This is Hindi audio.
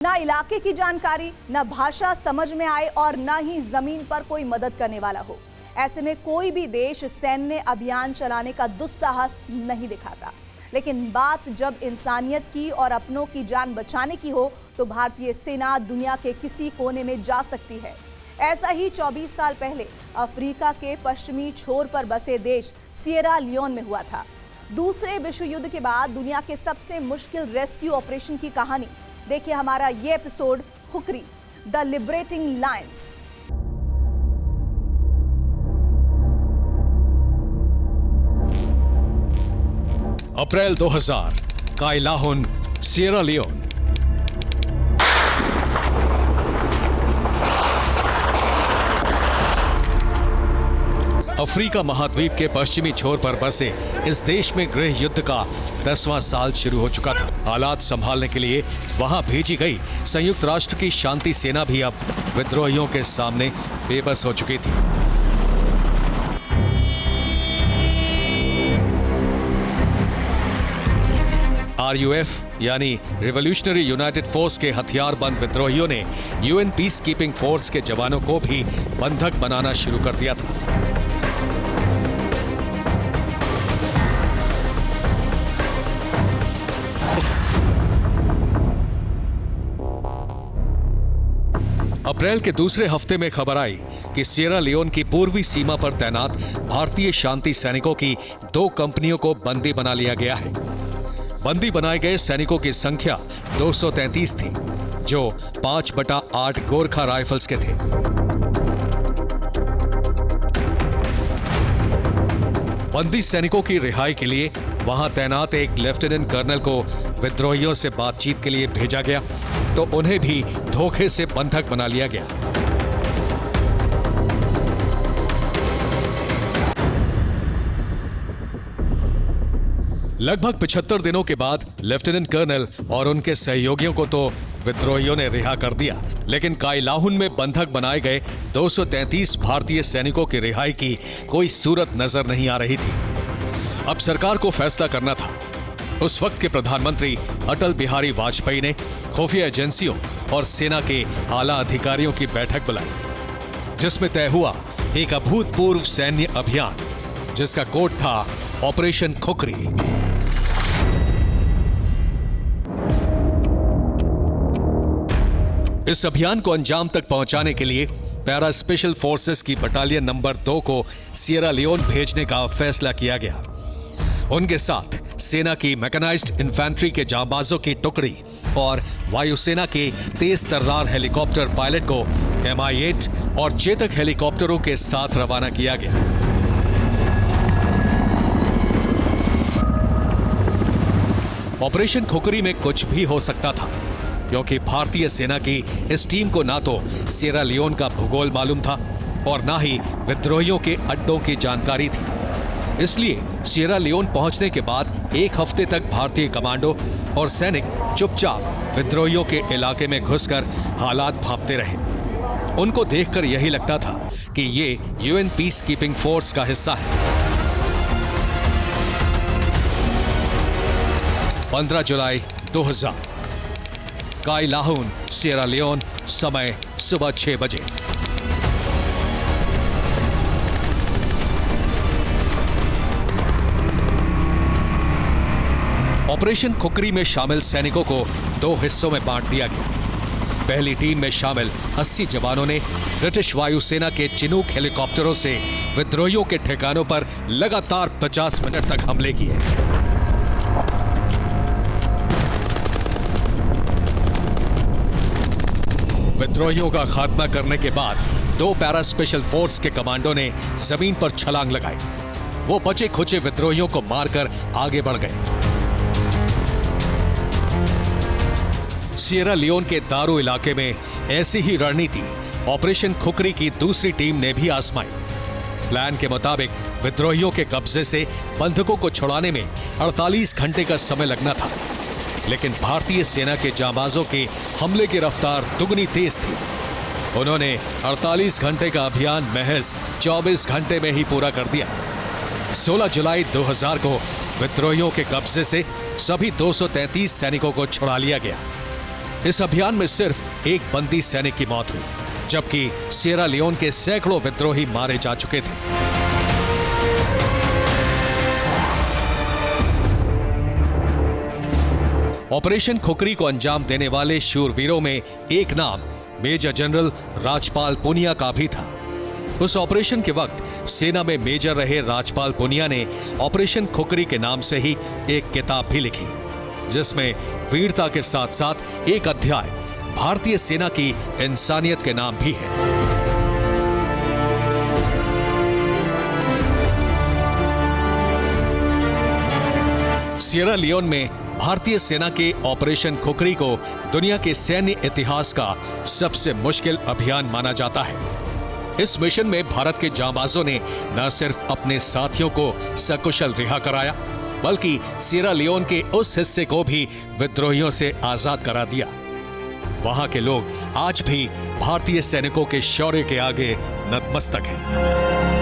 ना इलाके की जानकारी, ना भाषा समझ में आए और ना ही जमीन पर कोई मदद करने वाला हो। ऐसे में कोई भी देश सैन्य अभियान चलाने का दुस्साहस नहीं दिखाता। लेकिन बात जब इंसानियत की और अपनों की जान बचाने की हो तो भारतीय सेना दुनिया के किसी कोने में जा सकती है। ऐसा ही 24 साल पहले अफ्रीका के पश्चिमी छोर पर बसे देश सिएरा लियोन में हुआ था। दूसरे विश्व युद्ध के बाद दुनिया के सबसे मुश्किल रेस्क्यू ऑपरेशन की कहानी देखिए हमारा ये episode khukri, the liberating lions. अप्रैल 2000, काइलाहुन, सिएरा लियोन। अफ्रीका महाद्वीप के पश्चिमी छोर पर बसे इस देश में गृह युद्ध का 10वां साल शुरू हो चुका था। हालात संभालने के लिए वहां भेजी गई संयुक्त राष्ट्र की शांति सेना भी अब विद्रोहियों के सामने बेबस हो चुकी थी। RUF यानी रिवॉल्यूशनरी यूनाइटेड फोर्स के हथियारबंद विद्रोहियों ने UN पीस कीपिंग फोर्स के जवानों को भी बंधक बनाना शुरू कर दिया था। अप्रैल के दूसरे हफ्ते में खबर आई कि सिएरा लियोन की पूर्वी सीमा पर तैनात भारतीय शांति सैनिकों की 2 कंपनियों को बंदी बना लिया गया है। बंदी बनाए गए सैनिकों की संख्या 233 थी, जो 5/8 गोरखा राइफल्स के थे। बंदी सैनिकों की रिहाई के लिए वहां तैनात एक लेफ्टिनेंट कर्नल को विद्रोहियों से बातचीत के लिए भेजा गया, तो उन्हें भी धोखे से बंधक बना लिया गया। लगभग 75 दिनों के बाद लेफ्टिनेंट कर्नल और उनके सहयोगियों को तो विद्रोहियों ने रिहा कर दिया, लेकिन काइलाहुन में बंधक बनाए गए 233 भारतीय सैनिकों की रिहाई की कोई सूरत नजर नहीं आ रही थी। अब सरकार को फैसला करना था। उस वक्त के प्रधानमंत्री अटल बिहारी वाजपेयी ने खुफिया एजेंसियों और सेना के आला अधिकारियों की बैठक बुलाई, जिसमें तय हुआ एक अभूतपूर्व सैन्य अभियान, जिसका कोड था ऑपरेशन खुकरी। इस अभियान को अंजाम तक पहुंचाने के लिए पैरा स्पेशल फोर्सेस की बटालियन नंबर 2 को सिएरा लियोन भेजने का फैसला किया गया। उनके साथ सेना की मैकेनाइज्ड इन्फेंट्री के जांबाजों की टुकड़ी और वायुसेना के तेज तर्रार हेलीकॉप्टर पायलट को MI-8 और चेतक हेलीकॉप्टरों के साथ रवाना किया गया। ऑपरेशन खुकरी में कुछ भी हो सकता था, क्योंकि भारतीय सेना की इस टीम को ना तो सिएरा लियोन का भूगोल मालूम था और ना ही विद्रोहियों के अड्डों की जानकारी थी। इसलिए सिएरा लियोन पहुंचने के बाद 1 हफ्ते तक भारतीय कमांडो और सैनिक चुपचाप विद्रोहियों के इलाके में घुसकर हालात भांपते रहे। उनको देखकर यही लगता था कि ये UN पीस कीपिंग फोर्स का हिस्सा है। 15 जुलाई 2000, काइलाहुन, सिएरा लियोन, समय सुबह 6 बजे। ऑपरेशन खुकरी में शामिल सैनिकों को 2 हिस्सों में बांट दिया गया। पहली टीम में शामिल 80 जवानों ने ब्रिटिश वायुसेना के चिनूक हेलीकॉप्टरों से विद्रोहियों के ठिकानों पर लगातार 50 मिनट तक हमले किए। विद्रोहियों का खात्मा करने के बाद 2 पैरा स्पेशल फोर्स के कमांडो ने जमीन पर छलांग लगाई। वो बचे खुचे विद्रोहियों को मारकर आगे बढ़ गए। सिएरा लियोन के दारू इलाके में ऐसी ही रणनीति ऑपरेशन खुकरी की दूसरी टीम ने भी आजमाई। प्लान के मुताबिक विद्रोहियों के कब्जे से बंधकों को छुड़ाने में 48 घंटे का समय लगना था, लेकिन भारतीय सेना के जांबाजों के हमले की रफ्तार दुगनी तेज थी। उन्होंने 48 घंटे का अभियान महज 24 घंटे में ही पूरा कर दिया। 16 जुलाई 2000 को विद्रोहियों के कब्जे से सभी 233 सैनिकों को छुड़ा लिया गया। इस अभियान में सिर्फ एक बंदी सैनिक की मौत हुई, जबकि सिएरा लियोन के सैकड़ों विद्रोही मारे जा चुके थे। ऑपरेशन खुकरी को अंजाम देने वाले शूरवीरों में एक नाम मेजर जनरल राजपाल पुनिया का भी था। उस ऑपरेशन के वक्त सेना में मेजर रहे राजपाल पुनिया ने ऑपरेशन खुकरी के नाम से ही एक किताब भी लिखी, जिसमें वीरता के साथ साथ एक अध्याय भारतीय सेना की इंसानियत के नाम भी है। सिएरा लियोन में भारतीय सेना के ऑपरेशन खुकरी को दुनिया के सैन्य इतिहास का सबसे मुश्किल अभियान माना जाता है। इस मिशन में भारत के जांबाजों ने न सिर्फ अपने साथियों को सकुशल रिहा कराया, बल्कि सिएरा लियोन के उस हिस्से को भी विद्रोहियों से आजाद करा दिया। वहां के लोग आज भी भारतीय सैनिकों के शौर्य के आगे नतमस्तक हैं।